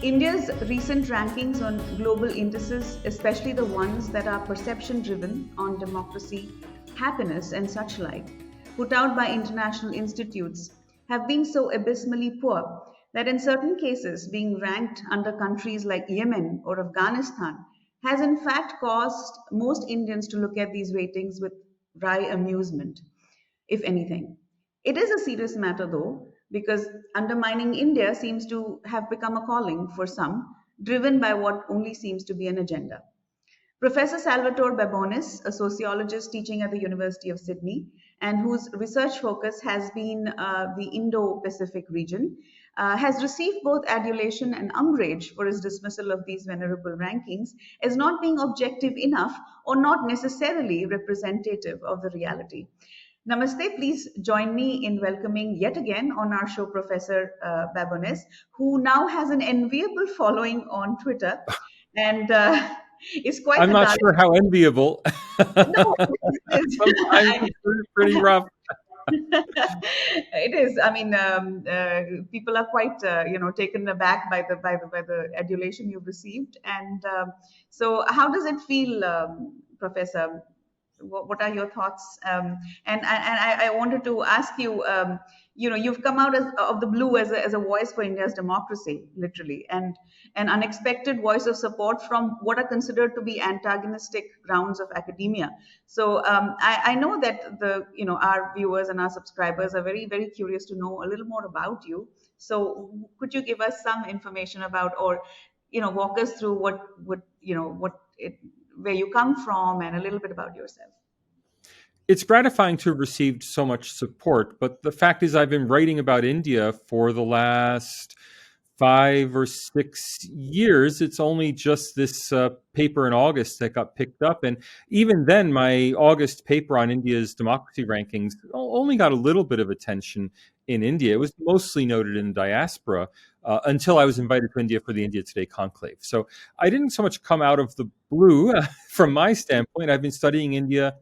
India's recent rankings on global indices, especially the ones that are perception driven on democracy, happiness, and such like, put out by international institutes, have been so abysmally poor that in certain cases, being ranked under countries like Yemen or Afghanistan has in fact caused most Indians to look at these ratings with wry amusement, if anything. It is a serious matter, though, because undermining India seems to have become a calling for some, driven by what only seems to be an agenda. Professor Salvatore Babones, a sociologist teaching at the University of Sydney and whose research focus has been the Indo Pacific region, has received both adulation and umbrage for his dismissal of these venerable rankings as not being objective enough or not necessarily representative of the reality. Namaste. Please join me in welcoming yet again on our show Professor Babones, who now has an enviable following on Twitter and is quite I'm the not darling. sure how enviable. No, Sometimes it's pretty rough. it is. I mean, people are quite, taken aback by the adulation you've received. And so, how does it feel, Professor? What are your thoughts? And I wanted to ask you. You've come out of the blue as a voice for India's democracy, literally, and an unexpected voice of support from what are considered to be antagonistic grounds of academia. So I know that our viewers and our subscribers are very, very curious to know a little more about you. So could you give us some information about, or walk us through where you come from and a little bit about yourself? It's gratifying to have received so much support, but the fact is I've been writing about India for the last 5 or 6 years. It's only just this paper in August that got picked up. And even then, my August paper on India's democracy rankings only got a little bit of attention in India. It was mostly noted in the diaspora until I was invited to India for the India Today conclave. So I didn't so much come out of the blue from my standpoint. I've been studying India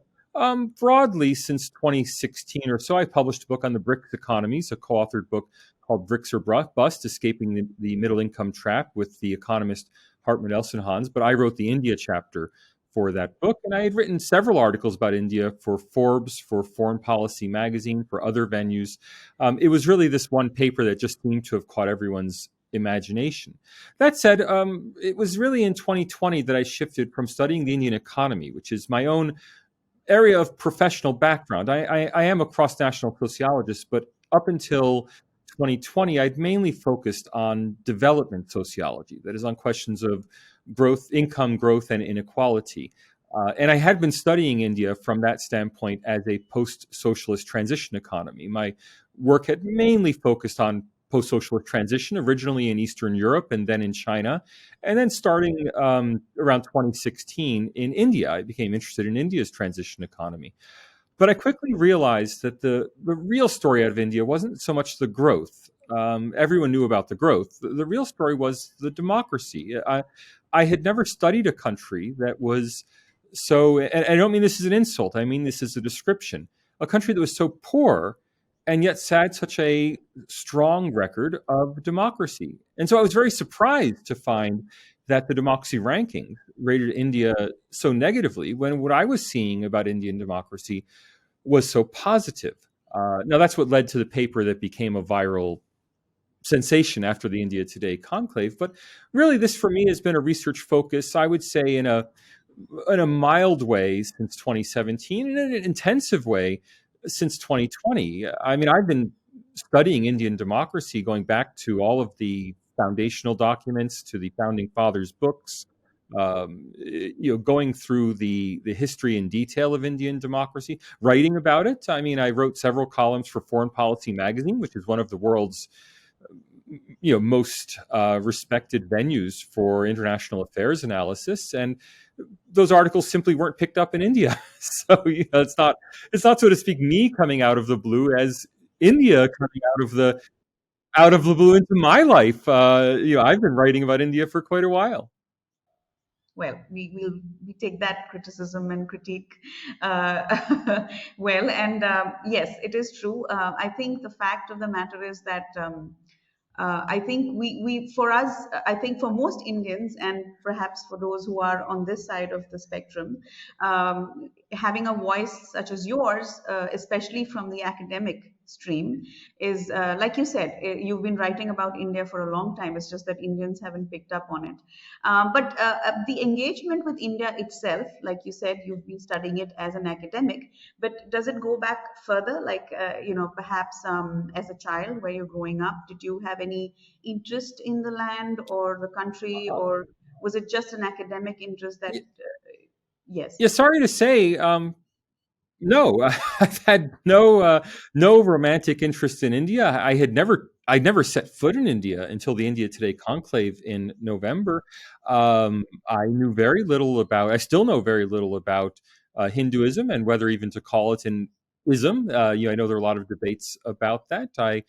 broadly since 2016 or so. I published a book on the BRICS economies, a co-authored book called BRICS or Bust, Escaping the Middle Income Trap with the economist Hartmut Elsenhans. But I wrote the India chapter for that book. And I had written several articles about India for Forbes, for Foreign Policy magazine, for other venues. It was really this one paper that just seemed to have caught everyone's imagination. That said, it was really in 2020 that I shifted from studying the Indian economy, which is my own area of professional background. I am a cross-national sociologist, but up until 2020, I'd mainly focused on development sociology, that is on questions of growth, income growth, and inequality. And I had been studying India from that standpoint as a post-socialist transition economy. My work had mainly focused on post-socialist transition, originally in Eastern Europe and then in China. And then starting around 2016 in India, I became interested in India's transition economy. But I quickly realized that the real story out of India wasn't so much the growth. Everyone knew about the growth. The real story was the democracy. I had never studied a country that was so, and I don't mean this as an insult, I mean this as a description, a country that was so poor and yet had such a strong record of democracy. And so I was very surprised to find that the democracy rankings rated India so negatively when what I was seeing about Indian democracy was so positive. Now, that's what led to the paper that became a viral sensation after the India Today conclave. But really, this for me has been a research focus, I would say, in a mild way since 2017, and in an intensive way since 2020. I mean, I've been studying Indian democracy going back to all of the foundational documents, to the founding fathers' books, going through the history and detail of Indian democracy, writing about it. I mean, I wrote several columns for Foreign Policy magazine, which is one of the world's most respected venues for international affairs analysis, and those articles simply weren't picked up in India. So it's not so to speak me coming out of the blue as India coming out of the blue into my life. I've been writing about India for quite a while. Well, we take that criticism and critique well, and yes, it is true. I think the fact of the matter is that I think for us, I think for most Indians, and perhaps for those who are on this side of the spectrum, having a voice such as yours, especially from the academic stream, is like you said, you've been writing about India for a long time. It's just that Indians haven't picked up on it. But the engagement with India itself, like you said, you've been studying it as an academic, but does it go back further? Like, perhaps as a child where you're growing up, did you have any interest in the land or the country, or was it just an academic interest that, yes? Yeah, sorry to say, no, I've had no romantic interest in India. I'd never set foot in India until the India Today conclave in November. I knew very little about. I still know very little about Hinduism and whether even to call it an ism. I know there are a lot of debates about that. I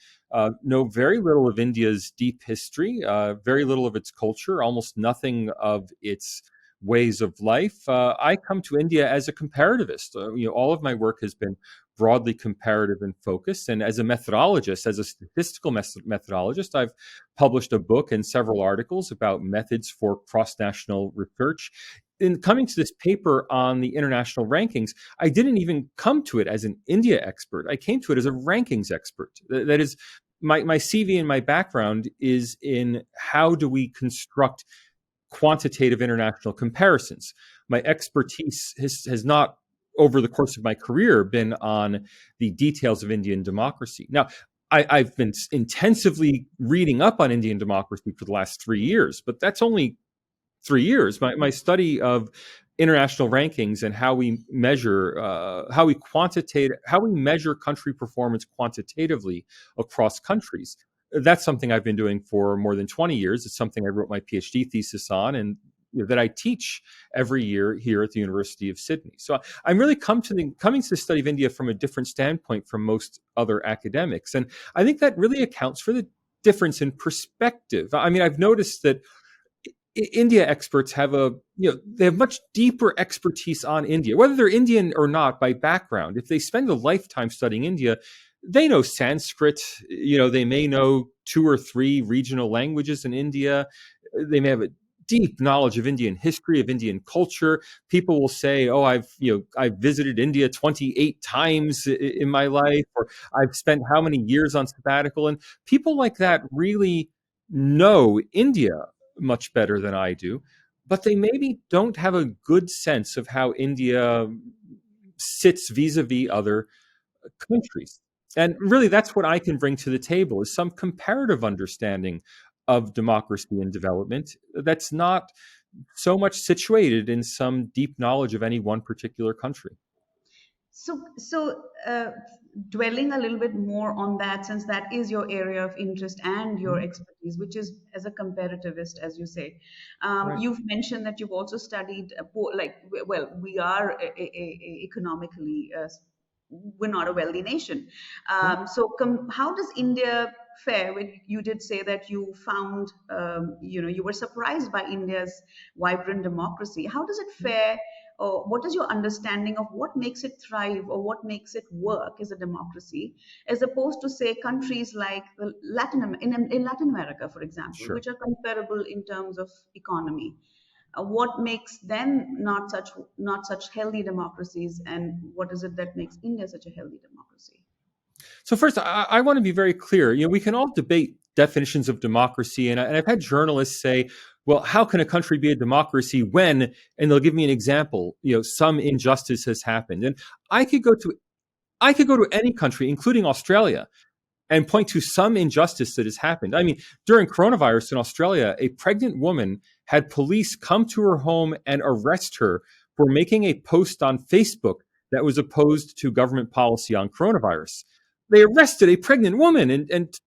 know very little of India's deep history, very little of its culture, almost nothing of its ways of life. I come to India as a comparativist. All of my work has been broadly comparative and focused. And as a methodologist, as a statistical methodologist, I've published a book and several articles about methods for cross-national research. In coming to this paper on the international rankings, I didn't even come to it as an India expert. I came to it as a rankings expert. That is, my CV and my background is in how do we construct quantitative international comparisons. My expertise has not, over the course of my career, been on the details of Indian democracy. Now, I've been intensively reading up on Indian democracy for the last 3 years, but that's only 3 years. My study of international rankings and how we measure, how we measure country performance quantitatively across countries. That's something I've been doing for more than 20 years. It's something I wrote my PhD thesis on, and that I teach every year here at the University of Sydney. So I'm really coming to the study of India from a different standpoint from most other academics, and I think that really accounts for the difference in perspective. I mean, I've noticed that India experts have they have much deeper expertise on India, whether they're Indian or not by background. If they spend a lifetime studying India, they know Sanskrit. They may know 2 or 3 regional languages in India. They may have a deep knowledge of Indian history, of Indian culture. People will say, "Oh, I've visited India 28 times in my life," or "I've spent how many years on sabbatical." And people like that really know India much better than I do, but they maybe don't have a good sense of how India sits vis-a-vis other countries. And really, that's what I can bring to the table, is some comparative understanding of democracy and development that's not so much situated in some deep knowledge of any one particular country. So, dwelling a little bit more on that, since that is your area of interest and your expertise, which is as a comparativist, as you say, Right. you've mentioned that you've also studied, well, we are economically, we're not a wealthy nation. How does India fare? When you did say that you found, you were surprised by India's vibrant democracy. How does it fare? Or what is your understanding of what makes it thrive or what makes it work as a democracy, as opposed to, say, countries like in Latin America, for example, Sure. which are comparable in terms of economy? What makes them not such healthy democracies, and what is it that makes India such a healthy democracy? So first, I want to be very clear. We can all debate definitions of democracy, and I've had journalists say, "Well, how can a country be a democracy when?" And they'll give me an example. Some injustice has happened, and I could go to any country, including Australia, and point to some injustice that has happened. I mean, during coronavirus in Australia, a pregnant woman had police come to her home and arrest her for making a post on Facebook that was opposed to government policy on coronavirus. They arrested a pregnant woman, and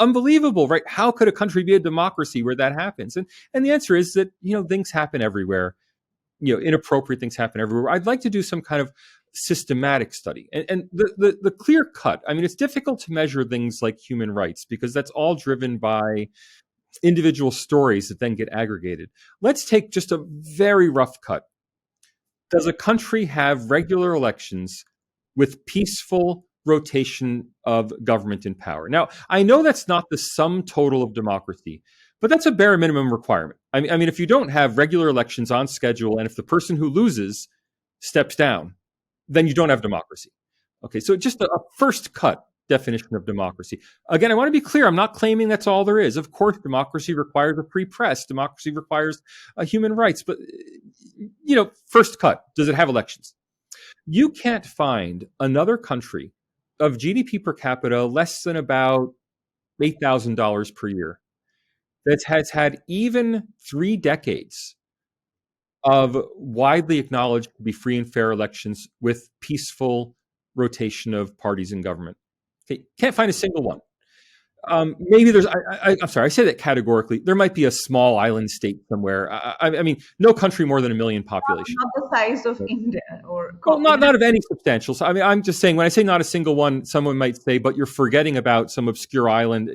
unbelievable, right? How could a country be a democracy where that happens? And the answer is that things happen everywhere. Inappropriate things happen everywhere. I'd like to do some kind of systematic study. And the clear cut, I mean, it's difficult to measure things like human rights because that's all driven by individual stories that then get aggregated. Let's take just a very rough cut. Does a country have regular elections with peaceful rotation of government in power. Now, I know that's not the sum total of democracy, but that's a bare minimum requirement. I mean, if you don't have regular elections on schedule, and if the person who loses steps down, then you don't have democracy. Okay, so just a first cut definition of democracy. Again, I want to be clear. I'm not claiming that's all there is. Of course, democracy requires a free press. Democracy requires human rights. But, first cut, does it have elections? You can't find another country of GDP per capita less than about $8,000 per year that has had even 3 decades of widely acknowledged to be free and fair elections with peaceful rotation of parties in government. Okay, can't find a single one. Maybe there's, I'm sorry, I say that categorically. There might be a small island state somewhere. I mean, no country more than 1 million population. Not the size of India or. Well, not of any substantial. So, I mean, I'm just saying, when I say not a single one, someone might say, but you're forgetting about some obscure island,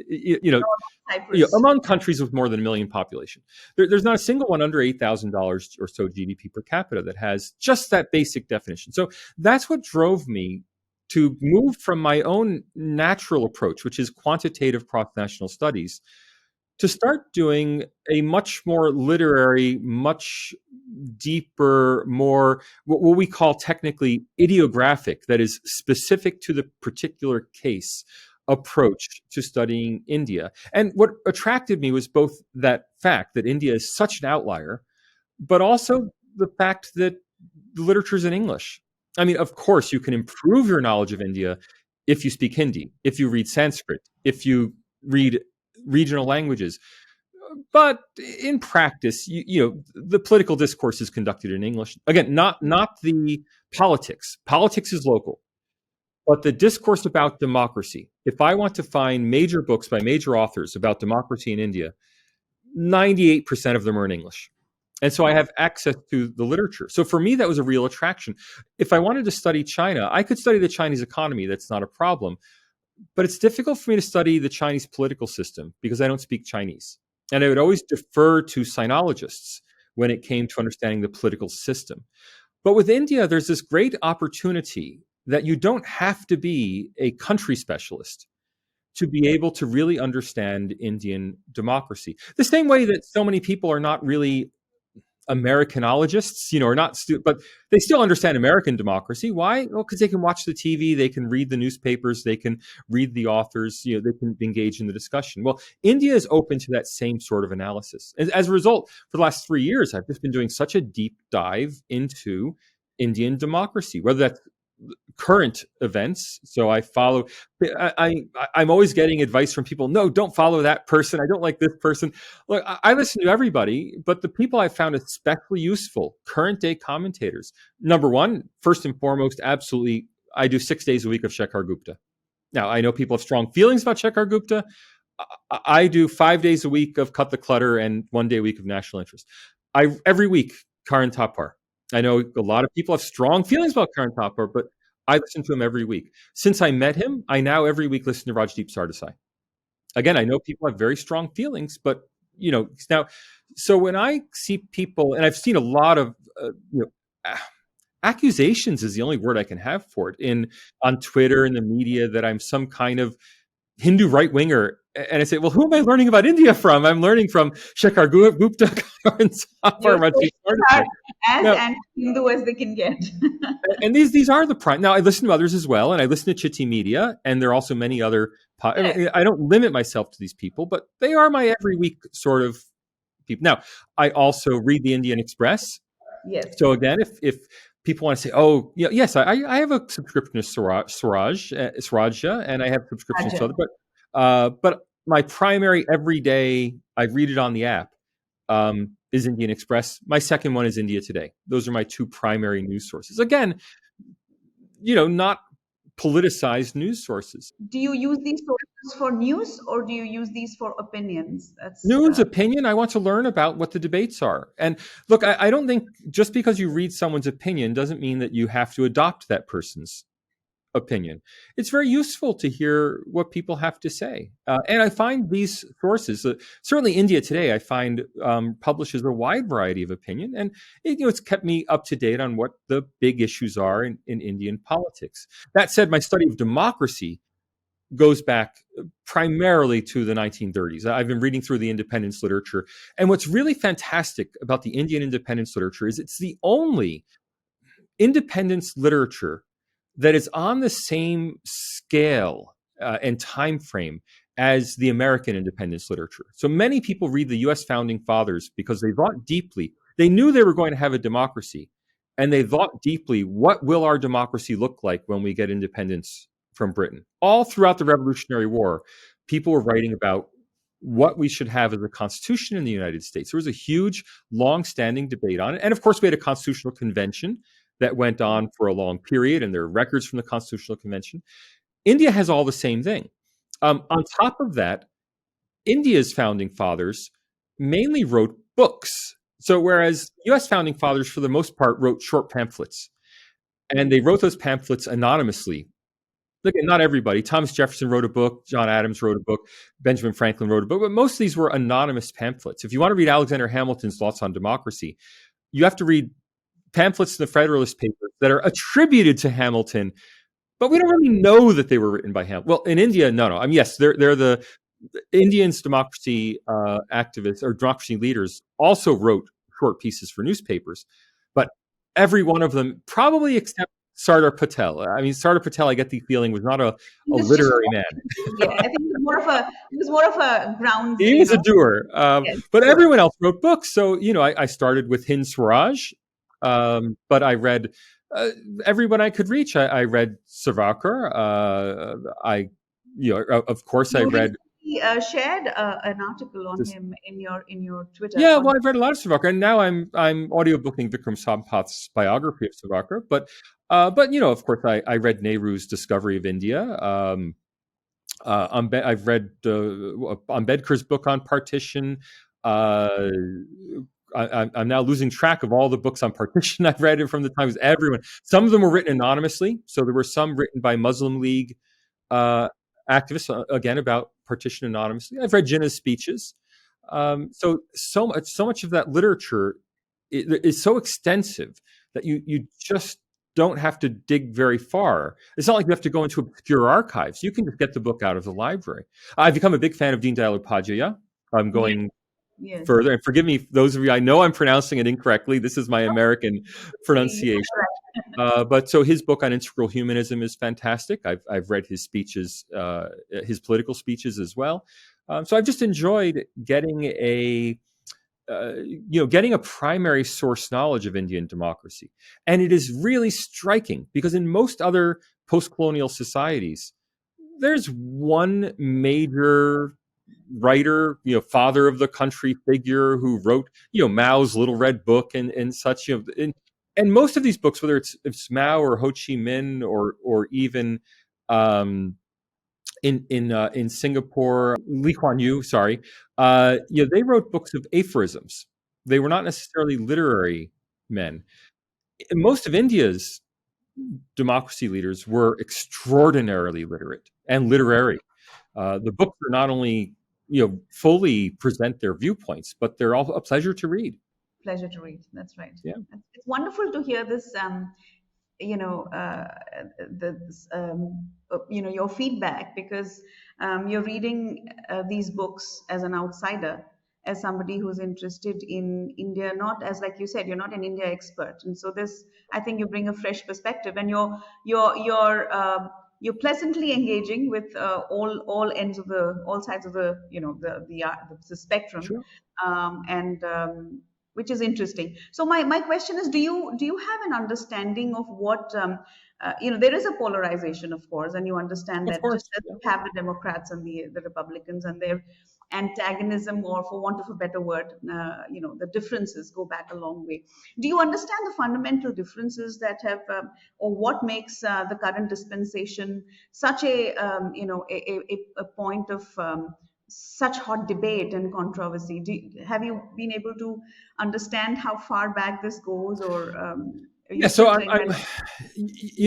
among countries with more than 1 million population. There's not a single one under $8,000 or so GDP per capita that has just that basic definition. So that's what drove me to move from my own natural approach, which is quantitative cross-national studies, to start doing a much more literary, much deeper, more what we call technically idiographic, that is specific to the particular case, approach to studying India. And what attracted me was both that fact that India is such an outlier, but also the fact that the literature is in English. I mean, of course, you can improve your knowledge of India if you speak Hindi, if you read Sanskrit, if you read regional languages. But in practice, the political discourse is conducted in English. Again, not the politics. Politics is local. But the discourse about democracy, if I want to find major books by major authors about democracy in India, 98% of them are in English. And so I have access to the literature. So for me, that was a real attraction. If I wanted to study China, I could study the Chinese economy. That's not a problem. But it's difficult for me to study the Chinese political system because I don't speak Chinese. And I would always defer to sinologists when it came to understanding the political system. But with India, there's this great opportunity that you don't have to be a country specialist to be able to really understand Indian democracy. The same way that so many people are not really Americanologists, or not, but they still understand American democracy. Why? Well, because they can watch the TV, they can read the newspapers, they can read the authors, they can engage in the discussion. Well, India is open to that same sort of analysis. As a result, for the last 3 years, I've just been doing such a deep dive into Indian democracy, whether that's current events. So I follow, I'm always getting advice from people. No, don't follow that person. I don't like this person. Look, I listen to everybody, but the people I found especially useful, current day commentators. Number one, first and foremost, absolutely, I do 6 days a week of Shekhar Gupta. Now, I know people have strong feelings about Shekhar Gupta. I do 5 days a week of Cut the Clutter and 1 day a week of National Interest. Every week, Karan Thapar. I know a lot of people have strong feelings about Karan Thapar, but I listen to him every week. Since I met him, I now every week listen to Rajdeep Sardesai. Again, I know people have very strong feelings, but now, so when I see people, and I've seen a lot of accusations is the only word I can have for it on Twitter and the media that I'm some kind of Hindu right-winger. And I say, well, who am I learning about India from? I'm learning from Shekhar Gupta, Karan Thapar, Rajdeep Sardesai. As anti-Hindu as they can get. And these are the prime. Now, I listen to others as well, and I listen to Citti Media, and there are also many other. I don't limit myself to these people, but they are my every week sort of people. Now, I also read the Indian Express. Yes. So again, if people want to say, oh, yes, I have a subscription to Swarajya, and I have subscriptions to other, but my primary everyday, I read it on the app, is Indian Express. My second one is India Today. Those are my two primary news sources. Again, not politicized news sources. Do you use these sources for news or do you use these for opinions? That's news, opinion. I want to learn about what the debates are. And look, I don't think just because you read someone's opinion doesn't mean that you have to adopt that person's opinion. It's very useful to hear what people have to say. And I find these sources, certainly India Today, I find publishes a wide variety of opinion. And it's kept me up to date on what the big issues are in Indian politics. That said, my study of democracy goes back primarily to the 1930s. I've been reading through the independence literature. And what's really fantastic about the Indian independence literature is it's the only independence literature that is on the same scale and time frame as the American independence literature. So many people read the US founding fathers because they thought deeply. They knew they were going to have a democracy, and they thought deeply, what will our democracy look like when we get independence from Britain? All throughout the Revolutionary War, people were writing about what we should have as a constitution in the United States. There was a huge, long-standing debate on it. And of course, we had a constitutional convention that went on for a long period, and there are records from the Constitutional Convention. India has all the same thing. On top of that, India's founding fathers mainly wrote books. So whereas U.S. founding fathers, for the most part, wrote short pamphlets, and they wrote those pamphlets anonymously. Look, not everybody. Thomas Jefferson wrote a book. John Adams wrote a book. Benjamin Franklin wrote a book. But most of these were anonymous pamphlets. If you want to read Alexander Hamilton's Thoughts on Democracy, you have to read pamphlets in the Federalist Papers that are attributed to Hamilton, but we don't really know that they were written by Hamilton. Well, in India, no. I mean, yes, they're the Indians' democracy activists or democracy leaders also wrote short pieces for newspapers, but every one of them, probably except Sardar Patel. I mean, Sardar Patel, I get the feeling, was not a literary man. Yeah, I think it was more of a ground. He was a doer, Yes, but sure. everyone else wrote books. So I started with Hind Swaraj, but I read everyone I could reach. I read Savarkar. Of course, I You read. recently shared an article on him in your Twitter Yeah, account. well, I've read a lot of Savarkar, and now I'm audiobooking Vikram Sampath's biography of Savarkar. But of course, I read Nehru's Discovery of India. I've read Ambedkar's book on partition. I'm now losing track of all the books on partition I've read from the times. Everyone, some of them were written anonymously, so there were some written by Muslim League activists, again about partition anonymously. I've read Jinnah's speeches. So much of that literature is so extensive that you just don't have to dig very far. It's not like you have to go into obscure archives. You can just get the book out of the library. I've become a big fan of Deen Dayal Upadhyaya. I'm going Yes. further, and forgive me, those of you, I know I'm pronouncing it incorrectly. This is my American pronunciation. But so his book on integral humanism is fantastic. I've read his speeches, his political speeches as well. So I've just enjoyed getting getting a primary source knowledge of Indian democracy. And it is really striking because in most other post-colonial societies, there's one major writer, father of the country figure who wrote, Mao's Little Red Book and such, and most of these books, whether it's Mao or Ho Chi Minh or even in Singapore, Lee Kuan Yew, sorry, they wrote books of aphorisms. They were not necessarily literary men. Most of India's democracy leaders were extraordinarily literate and literary. The books are not only fully present their viewpoints, but they're all a pleasure to read. Pleasure to read. That's right. Yeah. It's wonderful to hear this. Your feedback, because you're reading these books as an outsider, as somebody who's interested in India, not as, like you said, you're not an India expert, and so this, I think, you bring a fresh perspective, and you're pleasantly engaging with all ends of all sides of the spectrum, Sure. and which is interesting. So my question is, do you have an understanding of what there is a polarization, of course, and you understand Of that course. just as you have the Democrats and the Republicans and their antagonism, or for want of a better word, the differences go back a long way. Do you understand the fundamental differences that have, or what makes the current dispensation such a point of such hot debate and controversy? Have you been able to understand how far back this goes, or Yeah, You so could I'm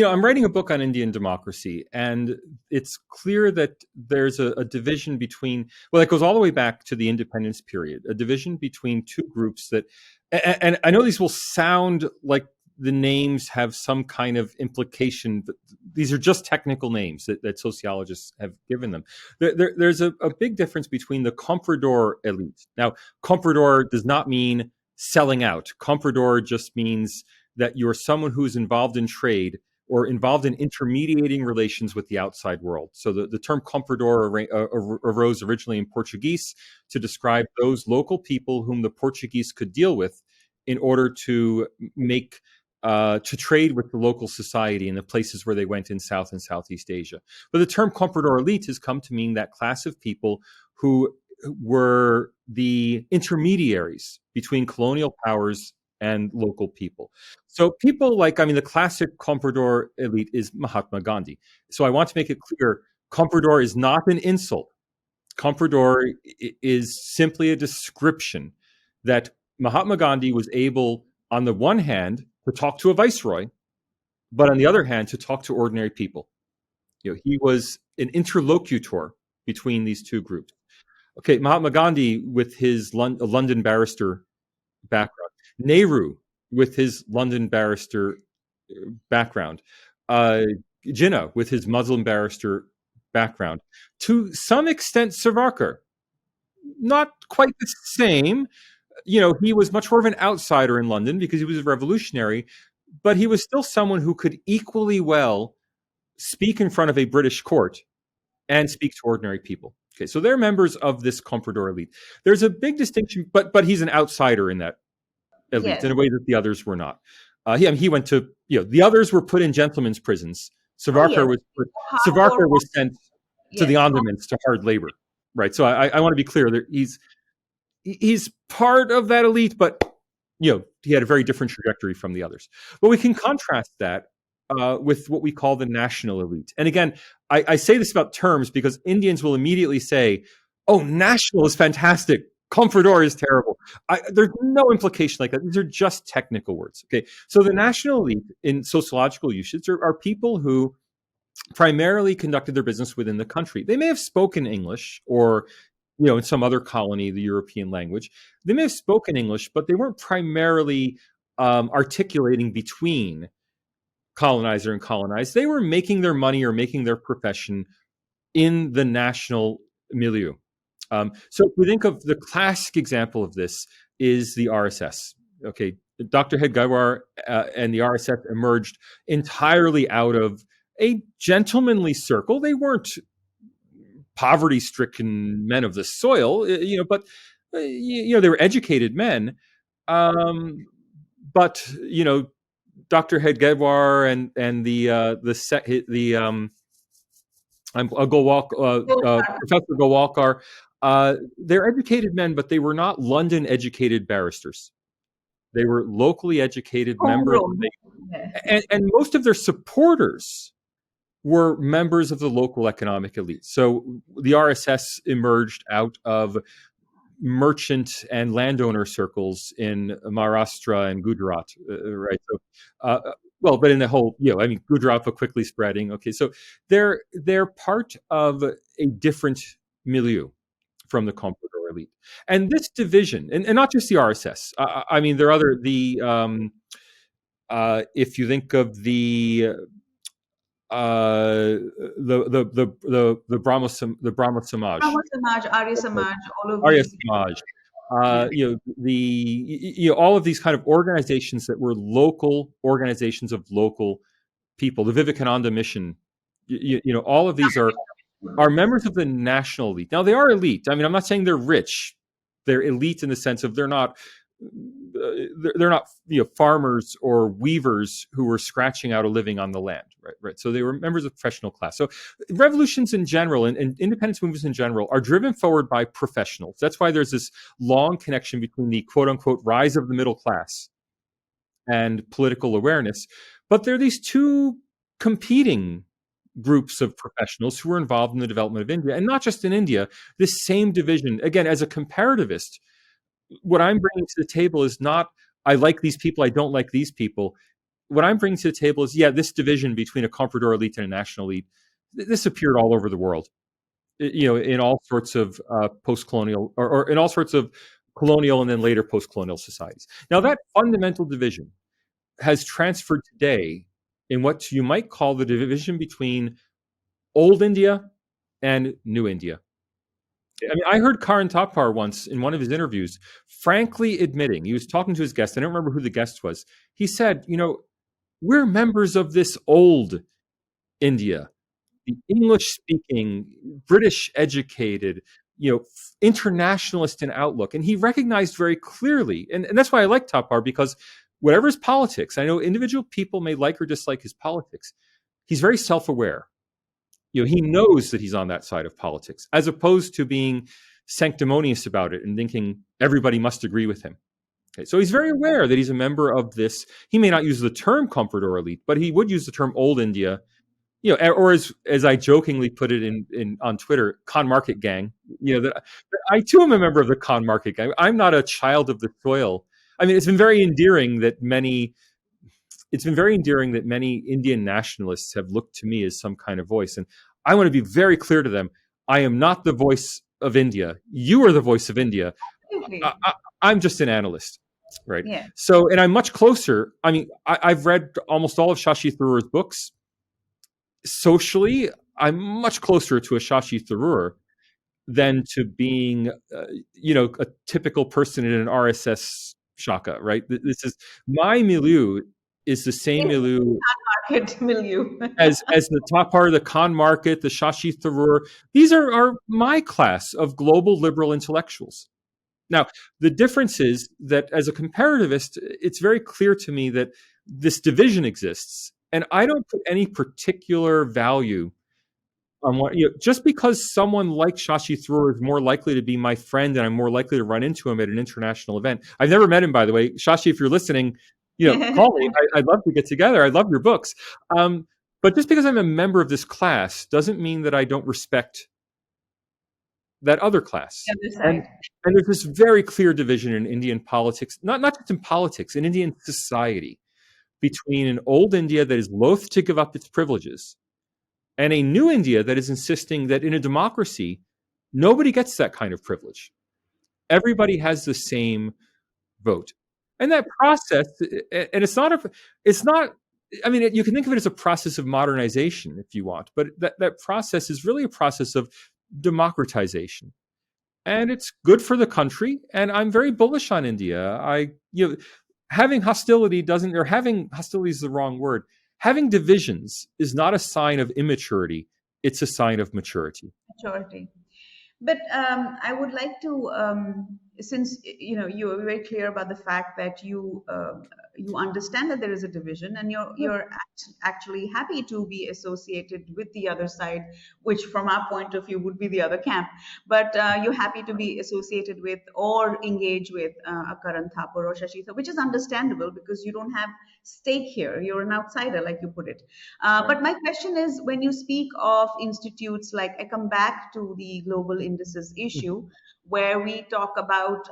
I'm writing a book on Indian democracy, and it's clear that there's a division between, well, it goes all the way back to the independence period, a division between two groups that, and I know these will sound like the names have some kind of implication, but these are just technical names that sociologists have given them. There's a big difference between the comprador elite. Now, comprador does not mean selling out. Comprador just means that you're someone who's involved in trade or involved in intermediating relations with the outside world. So the term comprador arose originally in Portuguese to describe those local people whom the Portuguese could deal with in order to make to trade with the local society in the places where they went in South and Southeast Asia. But the term comprador elite has come to mean that class of people who were the intermediaries between colonial powers and local people. So people like, I mean, the classic comprador elite is Mahatma Gandhi. So I want to make it clear, comprador is not an insult. Comprador is simply a description that Mahatma Gandhi was able, on the one hand, to talk to a viceroy, but on the other hand, to talk to ordinary people. He was an interlocutor between these two groups. Okay, Mahatma Gandhi with his London barrister background, Nehru with his London barrister background, Jinnah with his Muslim barrister background, to some extent Savarkar, not quite the same. He was much more of an outsider in London because he was a revolutionary, but he was still someone who could equally well speak in front of a British court and speak to ordinary people. Okay, so they're members of this comprador elite. There's a big distinction, but he's an outsider in that elite in yes. a way that the others were not. He went to, the others were put in gentlemen's prisons. Oh, yes. Savarkar was sent to the Yes. Andamans to hard labor, right? So I want to be clear that he's part of that elite, but he had a very different trajectory from the others. But we can contrast that with what we call the national elite. And again, I say this about terms because Indians will immediately say, "Oh, national is fantastic. Comprador is terrible." There's no implication like that. These are just technical words. Okay, so the national elite in sociological usage are people who primarily conducted their business within the country. They may have spoken English or in some other colony, the European language. They may have spoken English, but they weren't primarily articulating between colonizer and colonized. They were making their money or making their profession in the national milieu. So if we think of the classic example of this is the RSS. Okay, Dr. Hedgewar and the RSS emerged entirely out of a gentlemanly circle. They weren't poverty-stricken men of the soil, but they were educated men. But Dr. Hedgewar and Professor Golwalkar, they're educated men, but they were not London-educated barristers. They were locally educated members, and most of their supporters were members of the local economic elite. So the RSS emerged out of merchant and landowner circles in Maharashtra and Gujarat, right? So, but in the whole, Gujarat was quickly spreading. Okay, so they're part of a different milieu from the comprador elite, and this division, and not just the RSS. There are other if you think of the Brahmo Samaj, Arya Samaj, all of Arya these. Samaj, all of these kind of organizations that were local organizations of local people, the Vivekananda Mission, all of these are members of the national elite. Now they are elite. I'm not saying they're rich. They're elite in the sense of they're not farmers or weavers who were scratching out a living on the land, right? So they were members of professional class. So revolutions in general and independence movements in general are driven forward by professionals. That's why there's this long connection between the quote unquote rise of the middle class and political awareness. But there are these two competing groups of professionals who were involved in the development of India, and not just in India. This same division, again, as a comparativist, what I'm bringing to the table is not, I like these people, I don't like these people. what I'm bringing to the table is, this division between a comprador elite and a national elite, this appeared all over the world, in all sorts of post-colonial or in all sorts of colonial and then later post-colonial societies. Now, that fundamental division has transferred today in what you might call the division between old India and new India. I mean, I heard Karan Thapar once in one of his interviews frankly admitting, he was talking to his guest, I don't remember who the guest was. He said, we're members of this old India, the English-speaking, British-educated, internationalist in outlook. And he recognized very clearly, and that's why I like Thapar, because whatever his politics, I know individual people may like or dislike his politics, he's very self-aware. He knows that he's on that side of politics, as opposed to being sanctimonious about it and thinking everybody must agree with him. Okay, so he's very aware that he's a member of this. He may not use the term comprador elite, but he would use the term old India, or as I jokingly put it in on Twitter, con market gang. That I too am a member of the con market gang. I'm not a child of the soil. I mean, it's been very endearing that many Indian nationalists have looked to me as some kind of voice. And I want to be very clear to them. I am not the voice of India. You are the voice of India. I'm just an analyst, right? Yeah. So, and I'm much closer. I mean, I've read almost all of Shashi Tharoor's books. Socially, I'm much closer to a Shashi Tharoor than to being, a typical person in an RSS shaka, right? This is my milieu. Is the same milieu as the Thapar, the con market, the Shashi Tharoor. These are my class of global liberal intellectuals. Now, the difference is that as a comparativist, it's very clear to me that this division exists, and I don't put any particular value on what, just because someone like Shashi Tharoor is more likely to be my friend and I'm more likely to run into him at an international event. I've never met him, by the way. Shashi, if you're listening, call me. I'd love to get together. I love your books. But just because I'm a member of this class doesn't mean that I don't respect that other class. And there's this very clear division in Indian politics, not just in politics, in Indian society, between an old India that is loath to give up its privileges and a new India that is insisting that in a democracy, nobody gets that kind of privilege. Everybody has the same vote. And that process, and I mean, you can think of it as a process of modernization if you want, but that process is really a process of democratization. And it's good for the country. And I'm very bullish on India. Having hostility is the wrong word. Having divisions is not a sign of immaturity. It's a sign of maturity. But I would like to, since you are very clear about the fact that you understand that there is a division, and you're actually happy to be associated with the other side, which from our point of view would be the other camp. But you're happy to be associated with or engage with a Karan Thapar or Shashi Tharoor, which is understandable because you don't have stake here. You're an outsider, like you put it. But my question is, when you speak of institutes, like I come back to the global indices issue, where we talk about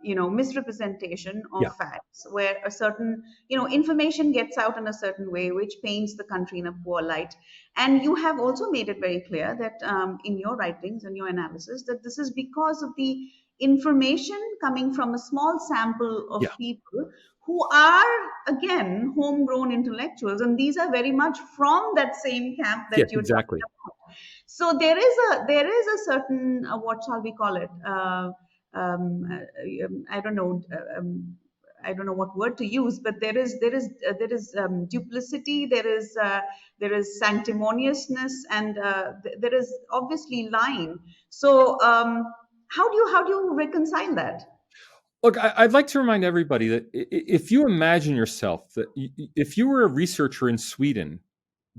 misrepresentation of facts, where a certain information gets out in a certain way which paints the country in a poor light. And you have also made it very clear that in your writings and your analysis that this is because of the information coming from a small sample of people who are, again, homegrown intellectuals, and these are very much from that same camp that you're talking about. So there is a certain what shall we call it? I don't know. I don't know what word to use, but there is duplicity. There is sanctimoniousness, and there is obviously lying. So how do you reconcile that? Look, I'd like to remind everybody that if you imagine yourself that if you were a researcher in Sweden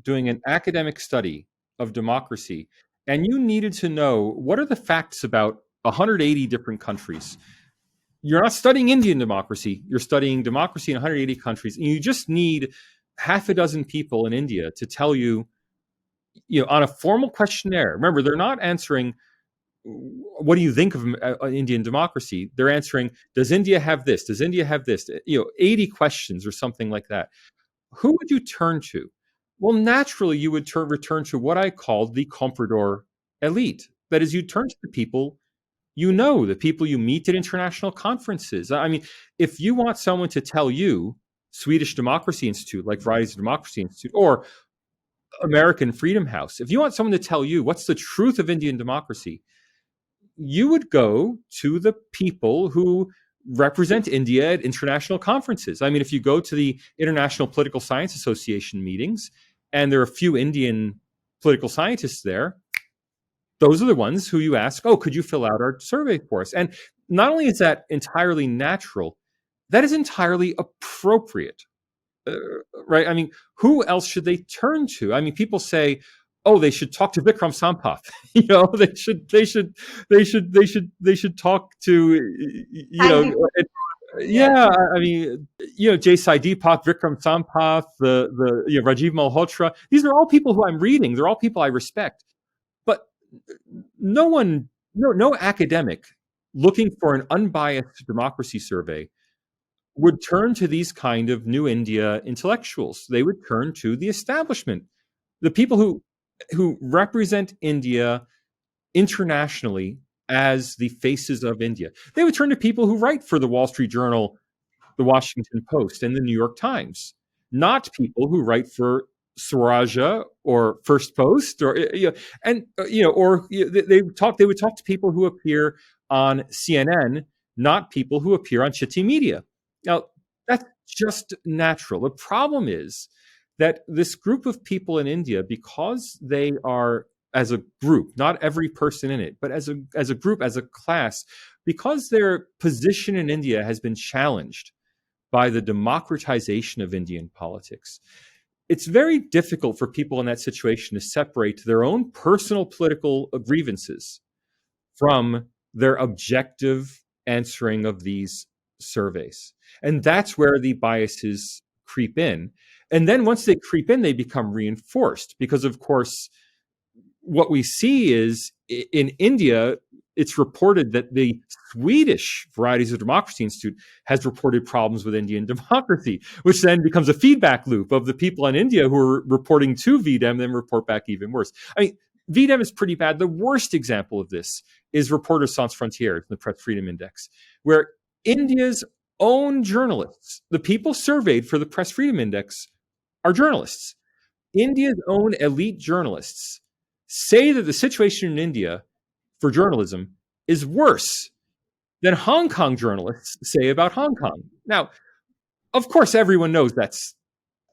doing an academic study of democracy, and you needed to know what are the facts about 180 different countries. You're not studying Indian democracy. You're studying democracy in 180 countries. And you just need half a dozen people in India to tell you, on a formal questionnaire. Remember, they're not answering, what do you think of Indian democracy? They're answering, does India have this? Does India have this? 80 questions or something like that. who would you turn to? Well, naturally, you would return to what I called the comprador elite. That is, you turn to the people you know, the people you meet at international conferences. I mean, if you want someone to tell you Swedish Democracy Institute, like Varieties of Democracy Institute, or American Freedom House, if you want someone to tell you what's the truth of Indian democracy, you would go to the people who represent India at international conferences. I mean, if you go to the International Political Science Association meetings and there are a few Indian political scientists there, those are the ones who you ask, oh, could you fill out our survey for us? And not only is that entirely natural, that is entirely appropriate. Right? I mean, who else should they turn to? I mean, people say, "Oh, they should talk to Vikram Sampath." They should talk to, Thank you. Yes. yeah. I mean, Jay Deepak, Vikram Sampath, the Rajiv Malhotra. These are all people who I'm reading. They're all people I respect, but no academic looking for an unbiased democracy survey would turn to these kind of new India intellectuals. They would turn to the establishment, the people who represent India internationally as the faces of India. They would turn to people who write for the Wall Street Journal, the Washington Post, and the New York Times, not people who write for Swaraja or First Post, or they would talk to people who appear on CNN, not people who appear on Citti Media. Now, that's just natural. The problem is that this group of people in India, because they are, as a group, not every person in it, but as a group, as a class, because their position in India has been challenged by the democratization of Indian politics, it's very difficult for people in that situation to separate their own personal political grievances from their objective answering of these surveys. And that's where the biases creep in. And then once they creep in, they become reinforced because, of course, what we see is in India, it's reported that the Swedish Varieties of Democracy Institute has reported problems with Indian democracy, which then becomes a feedback loop of the people in India who are reporting to VDEM, then report back even worse. I mean, VDEM is pretty bad. The worst example of this is Reporters Sans Frontières, the Press Freedom Index, where India's own journalists, the people surveyed for the Press Freedom Index, are journalists. India's own elite journalists say that the situation in India for journalism is worse than Hong Kong journalists say about Hong Kong. Now, of course, everyone knows that's